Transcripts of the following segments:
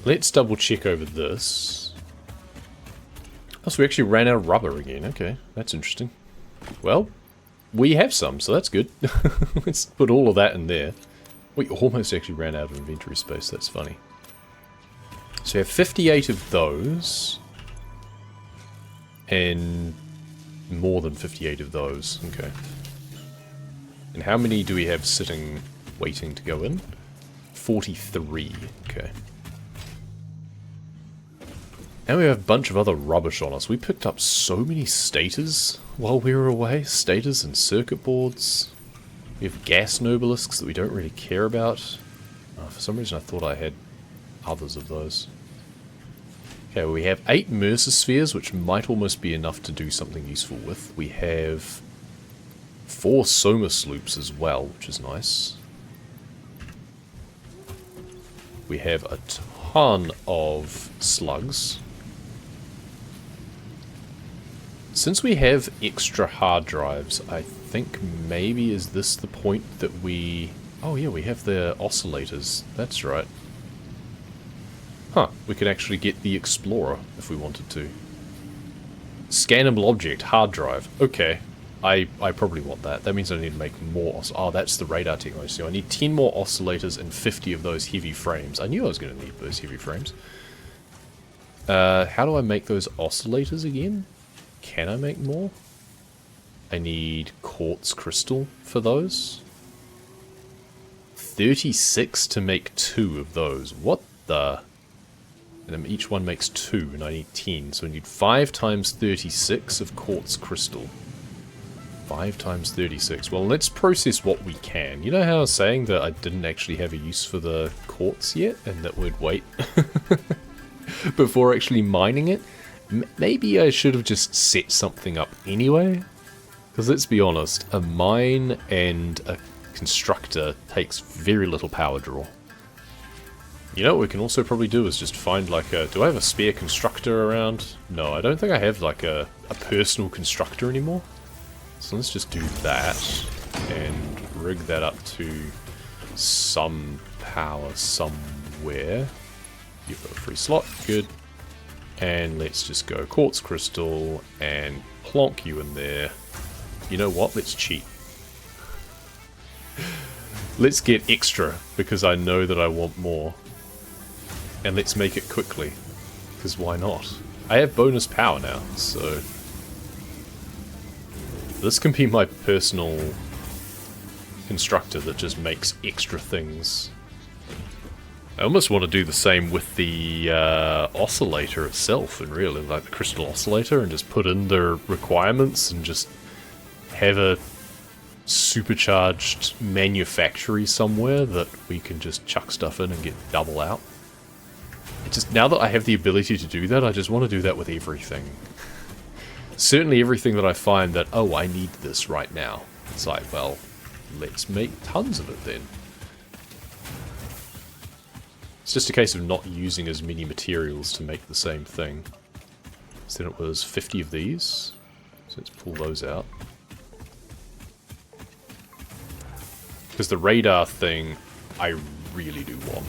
Let's double check over this. Oh, so we actually ran out of rubber again. Okay, that's interesting. Well, we have some, so that's good. Let's put all of that in there. We almost actually ran out of inventory space. That's funny. So we have 58 of those. And more than 58 of those. Okay. And how many do we have sitting, waiting to go in? 43. Okay. And we have a bunch of other rubbish on us. We picked up so many stators while we were away. Stators and circuit boards. We have gas nobelisks that we don't really care about. For some reason I thought I had others of those. Okay, well, we have 8 Mercer spheres, which might almost be enough to do something useful with. We have 4 Somersloops as well, which is nice. We have a ton of slugs. Since we have extra hard drives, I think maybe is this the point that we... Oh yeah, we have the oscillators. That's right. Huh, we could actually get the Explorer if we wanted to. Scannable object, hard drive. Okay, I probably want that. That means I need to make more. Oh, that's the radar technology. So I need 10 more oscillators and 50 of those heavy frames. I knew I was going to need those heavy frames. How do I make those oscillators again? Can I make more? I need quartz crystal for those. 36 to make 2 of those. What the... And then each one makes 2, and I need 10. So I need 5 times 36 of quartz crystal. 5 times 36. Well, let's process what we can. You know how I was saying that I didn't actually have a use for the quartz yet? And that we'd wait before actually mining it? Maybe I should have just set something up anyway? Because let's be honest, a mine and a constructor takes very little power draw. You know what we can also probably do is just find like a... Do I have a spare constructor around? No, I don't think I have like a personal constructor anymore. So let's just do that and rig that up to some power somewhere. You've got a free slot, good. And let's just go quartz crystal and plonk you in there. You know what? Let's cheat. Let's get extra because I know that I want more. And let's make it quickly, because why not? I have bonus power now, so... This can be my personal constructor that just makes extra things. I almost want to do the same with the oscillator itself, and really, like the crystal oscillator, and just put in the requirements and just have a supercharged manufactory somewhere that we can just chuck stuff in and get double out. Just now that I have the ability to do that, I just want to do that with everything. Certainly everything that I find that, oh, I need this right now. It's like, well, let's make tons of it then. It's just a case of not using as many materials to make the same thing. So then it was 50 of these. So let's pull those out. Because the radar thing, I really do want.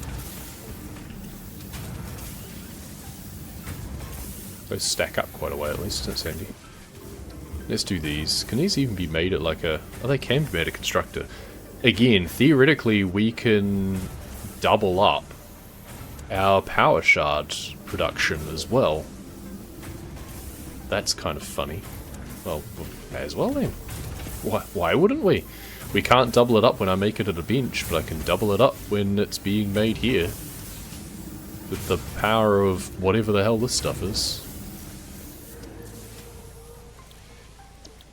Those stack up quite a way at least, that's handy. Let's do these. Can these even be made at like a... Oh, they can be made at a constructor. Again, theoretically we can double up our power shard production as well. That's kind of funny. Well, may as well then. Why wouldn't we? We can't double it up when I make it at a bench, but I can double it up when it's being made here. With the power of whatever the hell this stuff is.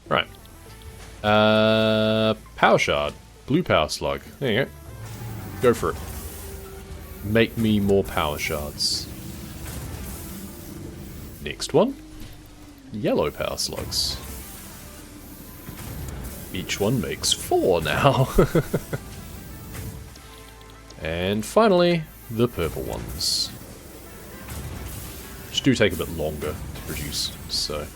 Right. Power shard. Blue power slug. There you go. Go for it. Make me more power shards. Next one. Yellow power slugs. Each one makes 4 now. And finally, the purple ones. Which do take a bit longer to produce, so...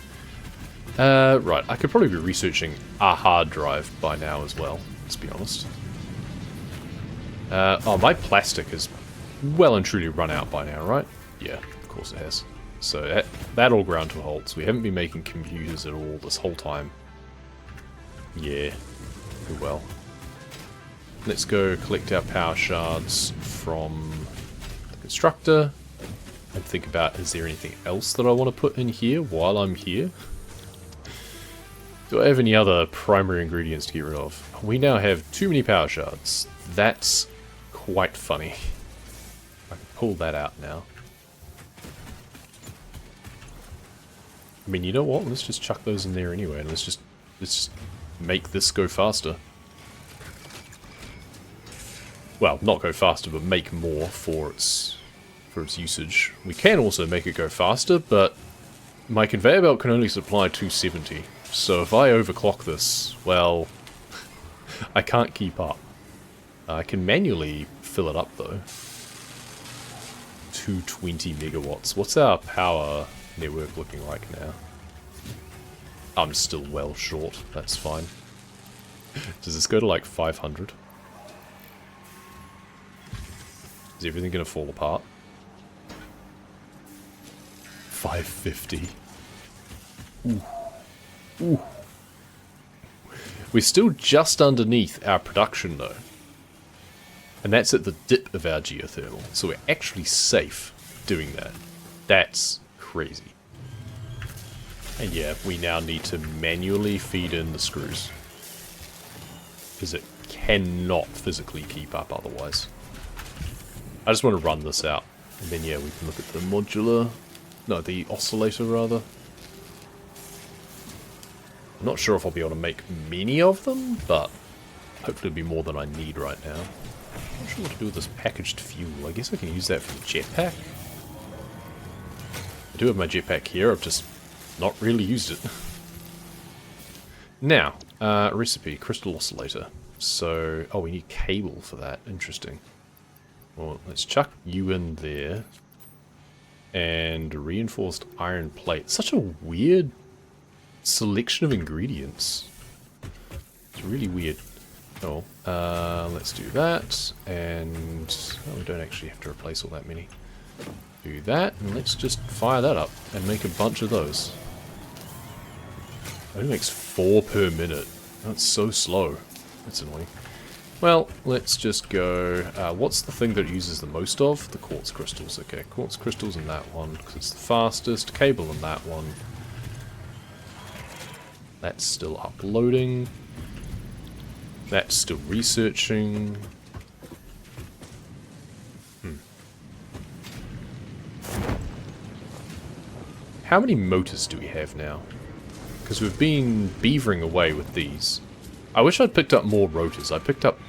right, I could probably be researching a hard drive by now as well, let's be honest. Oh, my plastic is well and truly run out by now, right? Yeah, of course it has. So that all ground to a halt. So we haven't been making computers at all this whole time. Yeah, oh well. Let's go collect our power shards from the constructor and think about, is there anything else that I want to put in here while I'm here? Do I have any other primary ingredients to get rid of? We now have too many power shards. That's quite funny. I can pull that out now. I mean, you know what? Let's just chuck those in there anyway, and let's just make this go faster. Well, not go faster, but make more for its usage. We can also make it go faster, but my conveyor belt can only supply 270. So if I overclock this, well, I can't keep up. I can manually fill it up though. 220 megawatts. What's our power network looking like now? I'm still well short. That's fine. Does this go to like 500? Is everything going to fall apart? 550. Ooh. Ooh. We're still just underneath our production though. And that's at the dip of our geothermal. So we're actually safe doing that. That's crazy. And yeah, we now need to manually feed in the screws. Because it cannot physically keep up otherwise. I just want to run this out. And then yeah, we can look at the modular... No, the oscillator rather. I'm not sure if I'll be able to make many of them, but hopefully it'll be more than I need right now. I'm not sure what to do with this packaged fuel. I guess I can use that for the jetpack. I do have my jetpack here, I've just not really used it. Now, recipe, crystal oscillator. So, oh, we need cable for that. Interesting. Well, let's chuck you in there. And reinforced iron plate. Such a weird selection of ingredients. It's really weird. Oh, let's do that. And oh, we don't actually have to replace all that many. Do that, and let's just fire that up and make a bunch of those. It only makes 4 per minute. That's so slow. That's annoying. Well, let's just go... what's the thing that it uses the most of? The quartz crystals. Okay, quartz crystals in that one, because it's the fastest. Cable in that one. That's still uploading. That's still researching. How many motors do we have now? Because we've been beavering away with these. I wish I'd picked up more rotors. I picked up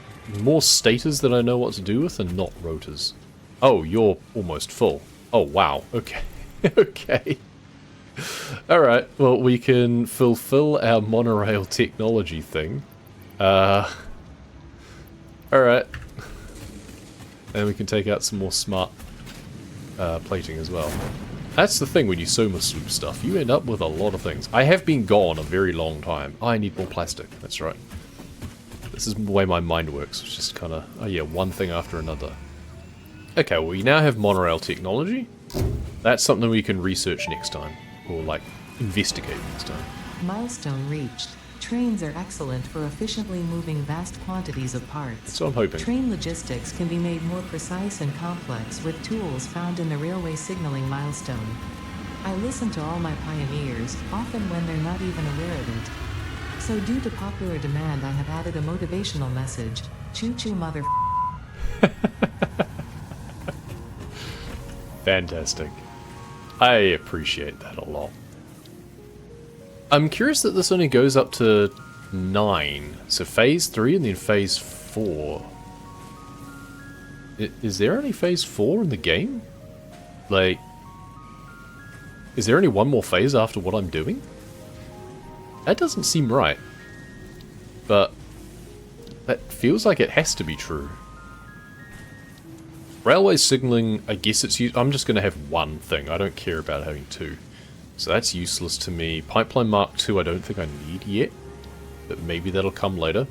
more stators that I know what to do with and not rotors. Oh, you're almost full. Oh, wow. Okay. Okay. Alright, well, we can fulfill our monorail technology thing. Alright. And we can take out some more smart plating as well. That's the thing when you Somersloops stuff. You end up with a lot of things. I have been gone a very long time. I need more plastic. That's right. This is the way my mind works. It's just kind of, oh yeah, one thing after another. Okay, well, we now have monorail technology. That's something we can research next time. Or, like, investigate next time. Milestone reached. Trains are excellent for efficiently moving vast quantities of parts. So I'm hoping. Train logistics can be made more precise and complex with tools found in the railway signaling milestone. I listen to all my pioneers, often when they're not even aware of it. So due to popular demand, I have added a motivational message. Choo-choo mother... Fantastic. I appreciate that a lot. I'm curious that this only goes up to 9. So phase 3 and then phase 4. Is there only phase 4 in the game? Like, is there only one more phase after what I'm doing? That doesn't seem right. But that feels like it has to be true. Railway signaling, I guess it's... I'm just going to have one thing. I don't care about having 2. So that's useless to me. Pipeline Mark 2 I don't think I need yet. But maybe that'll come later.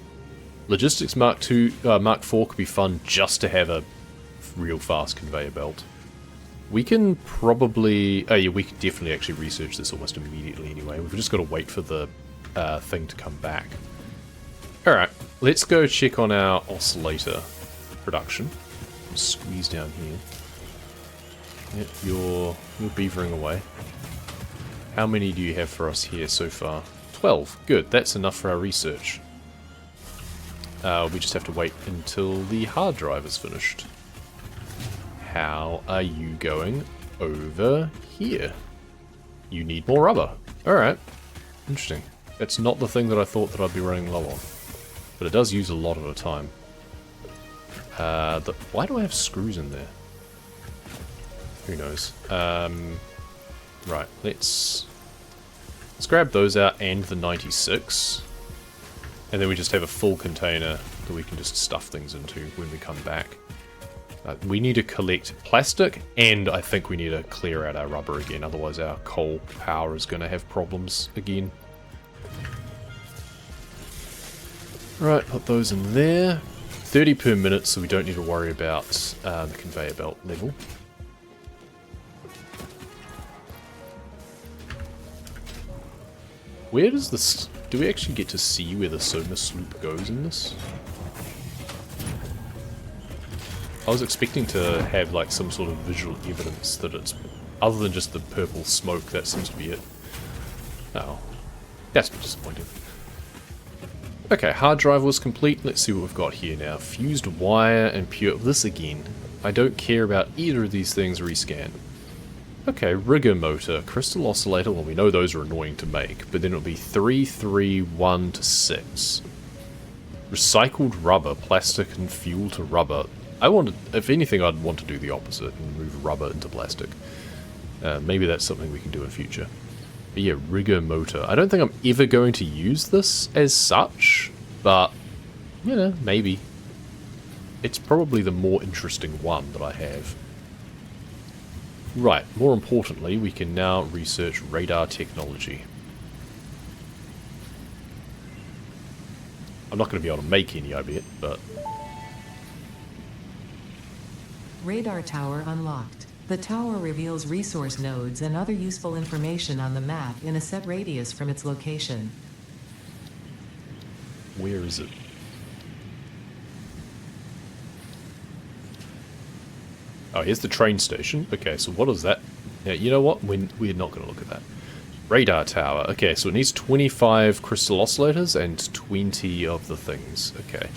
Logistics Mark 4 could be fun just to have a real fast conveyor belt. We can probably... Oh yeah, we can definitely actually research this almost immediately anyway. We've just got to wait for the thing to come back. Alright, let's go check on our oscillator production. Squeeze down here. Yep, you're beavering away. How many do you have for us here so far? 12. Good, that's enough for our research. We just have to wait until the hard drive is finished. How are you going over here? You need more rubber. Alright. Interesting. That's not the thing that I thought that I'd be running low on. But it does use a lot at a time. Why do I have screws in there? Who knows? Right, let's grab those out and the 96. And then we just have a full container that we can just stuff things into when we come back. We need to collect plastic, and I think we need to clear out our rubber again, otherwise our coal power is going to have problems again. Right, put those in there. 30 per minute, so we don't need to worry about the conveyor belt level. Where does this... Do we actually get to see where the Somersloops goes in this? I was expecting to have like some sort of visual evidence that it's... Other than just the purple smoke, that seems to be it. Oh. That's disappointing. Okay, hard drive was complete. Let's see what we've got here now. Fused wire and pure... This again. I don't care about either of these things rescan. Okay, rigger motor, crystal oscillator. Well, we know those are annoying to make, but then it'll be 3, 3, 1 to 6. Recycled rubber, plastic and fuel to rubber. I wanted, if anything, I'd want to do the opposite and move rubber into plastic. Maybe that's something we can do in future. But yeah, rigger motor. I don't think I'm ever going to use this as such, but, you know, maybe. It's probably the more interesting one that I have. Right, more importantly, we can now research radar technology. I'm not going to be able to make any, I bet, but... Radar tower unlocked. The tower reveals resource nodes and other useful information on the map in a set radius from its location. Where is it? Oh, here's the train station. Okay, so what is that? Yeah, you know what? We're not going to look at that. Radar tower. Okay, so it needs 25 crystal oscillators and 20 of the things. Okay.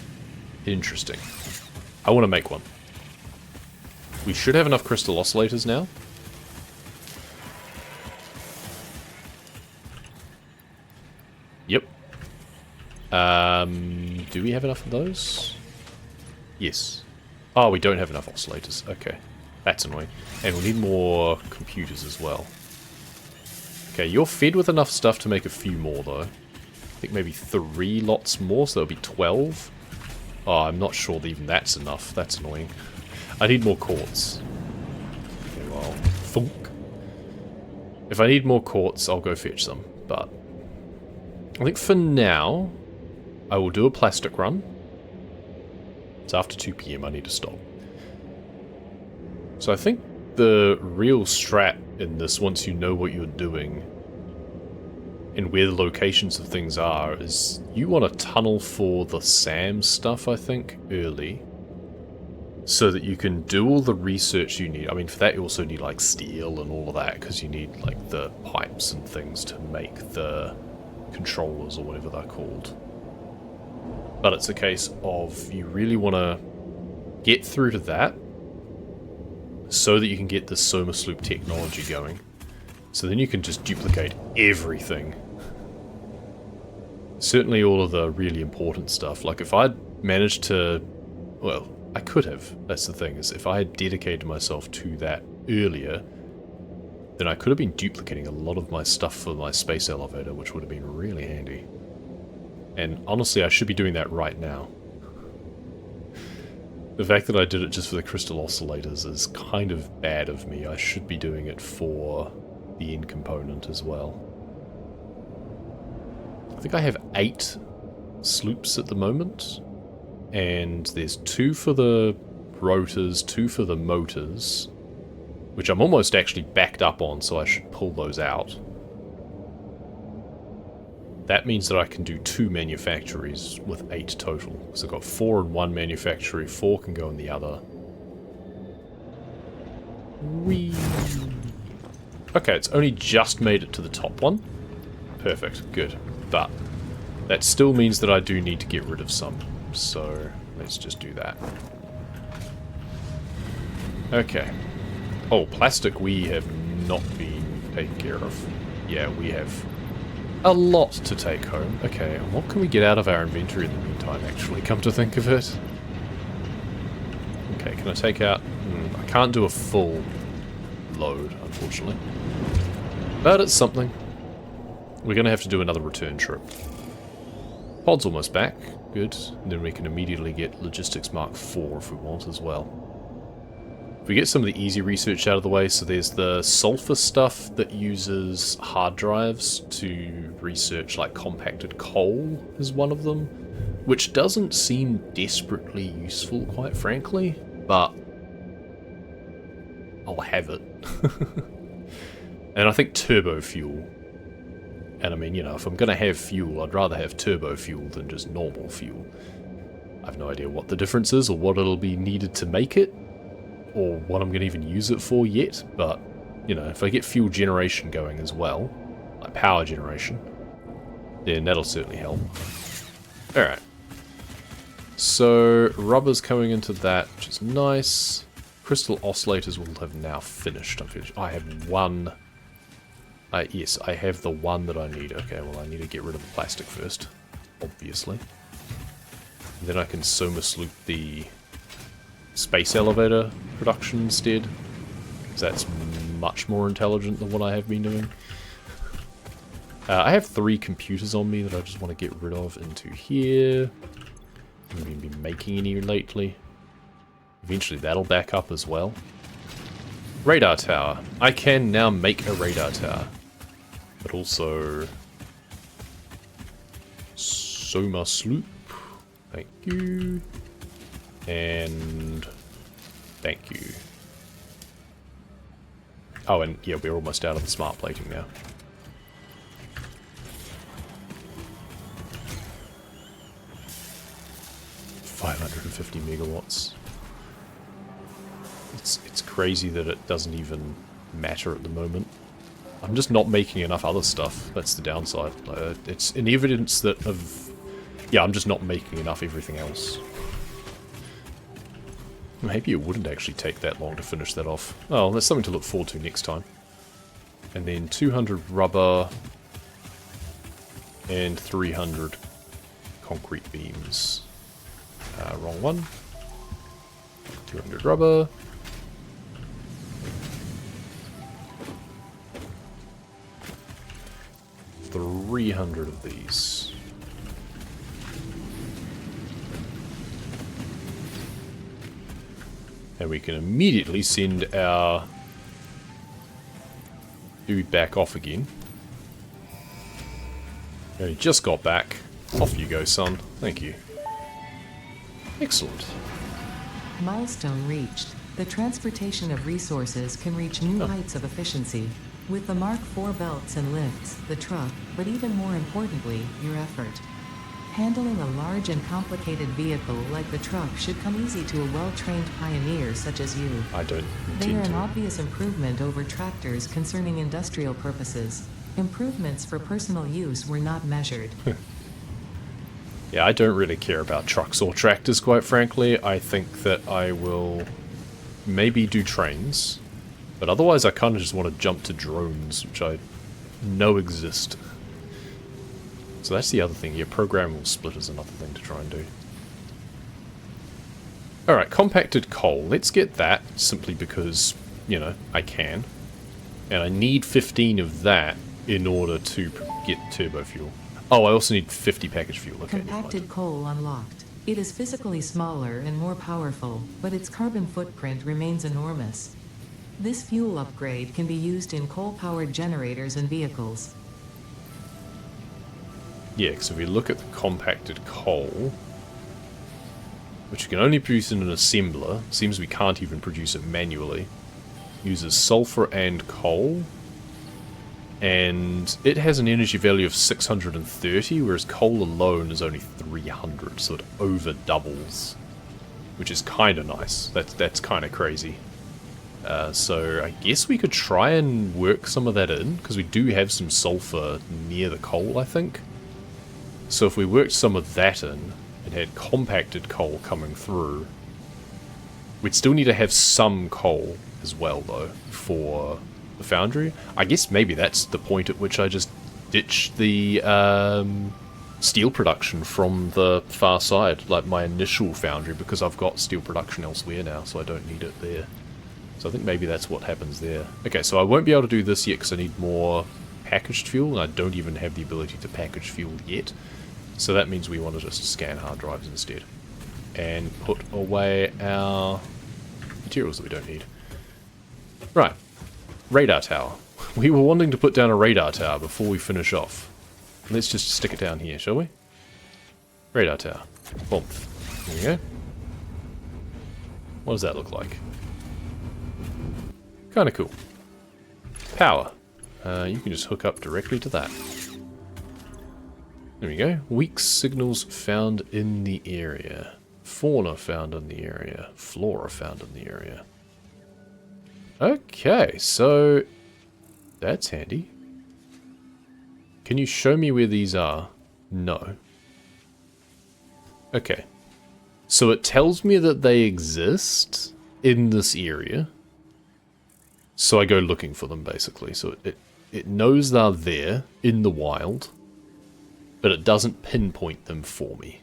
Interesting. I want to make one. We should have enough crystal oscillators now. Yep. Do we have enough of those? Yes. Oh, we don't have enough oscillators. Okay. That's annoying. And we need more computers as well. Okay, you're fed with enough stuff to make a few more, though. I think maybe 3 lots more, so that'll be 12. Oh, I'm not sure that even that's enough. That's annoying. I need more quartz. Okay, well, thunk. If I need more quartz, I'll go fetch some. But I think for now, I will do a plastic run. It's after 2 PM, I need to stop. So I think the real strat in this, once you know what you're doing and where the locations of things are, is you want to tunnel for the SAM stuff, I think, early. So that you can do all the research you need. I mean, for that you also need, like, steel and all of that, because you need, like, the pipes and things to make the controllers or whatever they're called. But it's a case of you really want to get through to that so that you can get the Somersloop technology going. So then you can just duplicate everything. Certainly all of the really important stuff. Like if I'd managed to... Well, I could have. That's the thing, is if I had dedicated myself to that earlier, then I could have been duplicating a lot of my stuff for my space elevator, which would have been really handy. And honestly, I should be doing that right now. The fact that I did it just for the crystal oscillators is kind of bad of me. I should be doing it for the end component as well. I think I have 8 sloops at the moment. And there's 2 for the rotors, 2 for the motors, which I'm almost actually backed up on, so I should pull those out. That means that I can do 2 manufactories with 8 total. So I've got 4 in one manufactory, 4 can go in the other. Whee! Okay, it's only just made it to the top one. Perfect, good. But that still means that I do need to get rid of some. So let's just do that. Okay. Oh, plastic we have not been taken care of. Yeah, we have a lot to take home. Okay, and what can we get out of our inventory in the meantime, actually, come to think of it? Okay, can I take out... I can't do a full load, unfortunately. But it's something. We're going to have to do another return trip. Pod's almost back. Good. And then we can immediately get Logistics Mark IV if we want as well. If we get some of the easy research out of the way, so there's the sulfur stuff that uses hard drives to research like compacted coal is one of them, which doesn't seem desperately useful, quite frankly, but I'll have it. And I think turbo fuel. And I mean, you know, if I'm going to have fuel, I'd rather have turbo fuel than just normal fuel. I have no idea what the difference is or what it'll be needed to make it, or what I'm going to even use it for yet, but, you know, if I get fuel generation going as well, like power generation, then that'll certainly help. Alright. So, rubber's coming into that, which is nice. Crystal oscillators will have now finished. I have one... yes, I have the one that I need. Okay, well I need to get rid of the plastic first, obviously. Then I can Somersloop the space elevator production instead, because that's much more intelligent than what I have been doing. I have 3 computers on me that I just want to get rid of into here. I haven't been making any lately. Eventually that'll back up as well. Radar tower. I can now make a radar tower. But also... Somersloop. Thank you. And... thank you. Oh, and yeah, we're almost out of the smart plating now. $550 megawatts. It's crazy that it doesn't even matter at the moment. I'm just not making enough other stuff. That's the downside. It's an evidence that yeah, I'm just not making enough everything else. Maybe it wouldn't actually take that long to finish that off. Oh, that's something to look forward to next time. And then 200 rubber and 300 concrete beams. Wrong one. 200 rubber. $300 of these. And we can immediately send our dude back off again. And he just got back. Off you go, son. Thank you. Excellent. Milestone reached. The transportation of resources can reach new heights of efficiency. With the Mark IV belts and lifts, the truck, but even more importantly, your effort. Handling a large and complicated vehicle like the truck should come easy to a well-trained pioneer such as you. I don't They are intend an to. obvious improvement over tractors concerning industrial purposes. Improvements for personal use were not measured. Yeah, I don't really care about trucks or tractors, quite frankly. I think that I will maybe do trains. But otherwise I kind of just want to jump to drones, which I know exist. So that's the other thing. Yeah, programmable split is another thing to try and do. Alright, compacted coal. Let's get that, simply because, you know, I can. And I need 15 of that in order to get turbo fuel. Oh, I also need 50 package fuel. Okay, Compacted coal unlocked. It is physically smaller and more powerful, but its carbon footprint remains enormous. This fuel upgrade can be used in coal-powered generators and vehicles. Yeah, because if we look at the compacted coal, which you can only produce in an assembler. Seems we can't even produce it manually. Uses sulfur and coal. And it has an energy value of 630, whereas coal alone is only 300, so it over doubles. Which is kind of nice. That's kind of crazy. So I guess we could try and work some of that in, because we do have some sulfur near the coal, I think. So if we worked some of that in, and had compacted coal coming through, we'd still need to have some coal as well, though, for the foundry. I guess maybe that's the point at which I just ditch the steel production from the far side, like my initial foundry, because I've got steel production elsewhere now, so I don't need it there. So I think maybe that's what happens there. Okay, so I won't be able to do this yet because I need more packaged fuel, and I don't even have the ability to package fuel yet. So that means we want to just scan hard drives instead. And put away our materials that we don't need. Right. Radar tower. We were wanting to put down a radar tower before we finish off. Let's just stick it down here, shall we? Radar tower. Boom. There we go. What does that look like? Kind of cool. Power. You can just hook up directly to that. There we go. Weak signals found in the area. Fauna found in the area. Flora found in the area. Okay, so that's handy. Can you show me where these are? No. Okay. So it tells me that they exist in this area. So I go looking for them, basically. So it knows they're there in the wild, but it doesn't pinpoint them for me.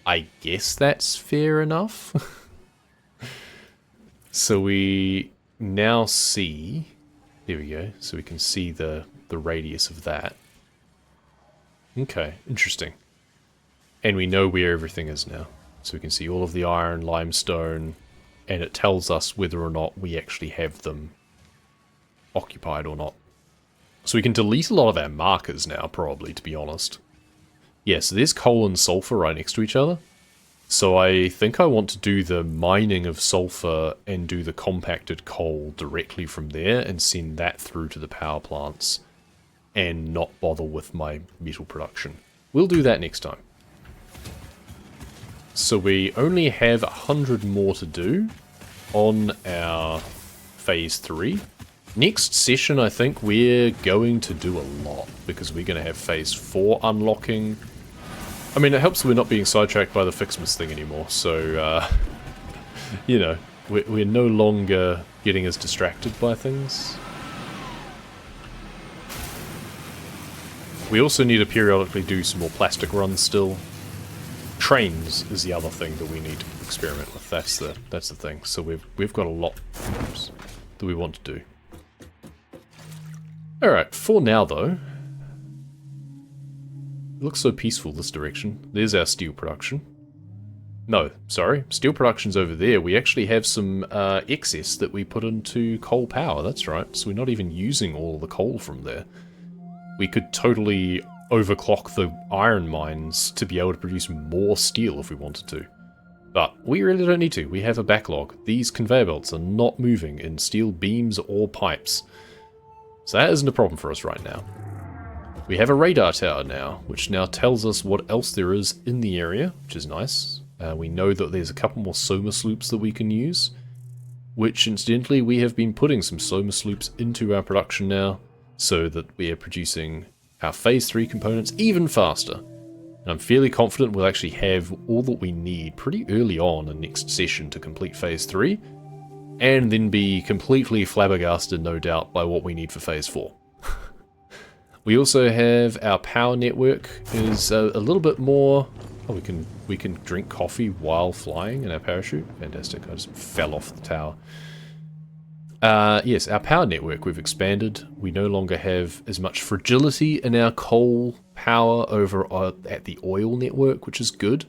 I guess that's fair enough. So we now see... There we go. So we can see the radius of that. Okay, interesting. And we know where everything is now. So we can see all of the iron, limestone, and it tells us whether or not we actually have them occupied or not. So we can delete a lot of our markers now, probably, to be honest. Yeah, so there's coal and sulfur right next to each other. So I think I want to do the mining of sulfur and do the compacted coal directly from there and send that through to the power plants and not bother with my metal production. We'll do that next time. So we only have 100 more to do on our phase 3. Next session, I think we're going to do a lot because we're going to have phase 4 unlocking. I mean, it helps that we're not being sidetracked by the Fixmas thing anymore, so, you know, we're no longer getting as distracted by things. We also need to periodically do some more plastic runs still. Trains is the other thing that we need to experiment with. That's the thing. So we've got a lot that we want to do. Alright, for now though, it looks so peaceful this direction. There's our steel production. No, sorry, steel production's over there. We actually have some excess that we put into coal power, that's right. So we're not even using all the coal from there. We could totally overclock the iron mines to be able to produce more steel if we wanted to. But we really don't need to. We have a backlog. These conveyor belts are not moving in steel beams or pipes. So that isn't a problem for us right now. We have a radar tower now, which now tells us what else there is in the area, which is nice. We know that there's a couple more Somersloops that we can use, which incidentally we have been putting some Somersloops into our production now, so that we are producing our phase 3 components even faster. And I'm fairly confident we'll actually have all that we need pretty early on in next session to complete phase 3, and then be completely flabbergasted, no doubt, by what we need for phase 4. We also have our power network is a little bit more... Oh, we can drink coffee while flying in our parachute. Fantastic, I just fell off the tower. Yes, our power network we've expanded. We no longer have as much fragility in our coal power over at the oil network, which is good.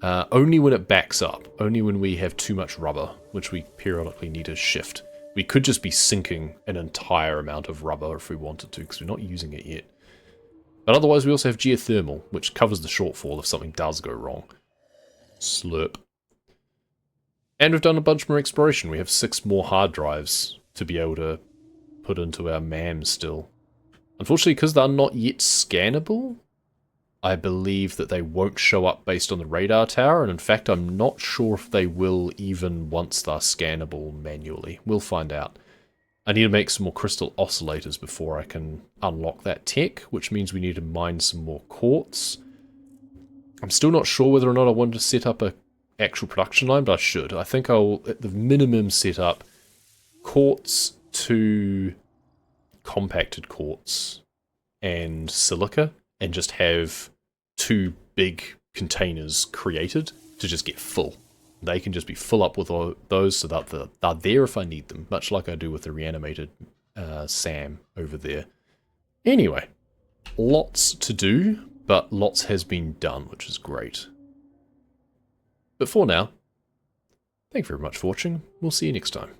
Only when it backs up. Only when we have too much rubber, which we periodically need to shift. We could just be sinking an entire amount of rubber if we wanted to, because we're not using it yet. But otherwise we also have geothermal, which covers the shortfall if something does go wrong. Slurp. And we've done a bunch more exploration. We have 6 more hard drives to be able to put into our MAM still. Unfortunately, because they're not yet scannable, I believe that they won't show up based on the radar tower, and in fact I'm not sure if they will even once they're scannable manually. We'll find out. I need to make some more crystal oscillators before I can unlock that tech, which means we need to mine some more quartz. I'm still not sure whether or not I want to set up a actual production line, but I should. I think I'll, at the minimum, set up quartz to compacted quartz and silica, and just have 2 big containers created to just get full. They can just be full up with all those so that they're there if I need them, much like I do with the reanimated Sam over there. Anyway, lots to do, but lots has been done, which is great. But for now, thank you very much for watching. We'll see you next time.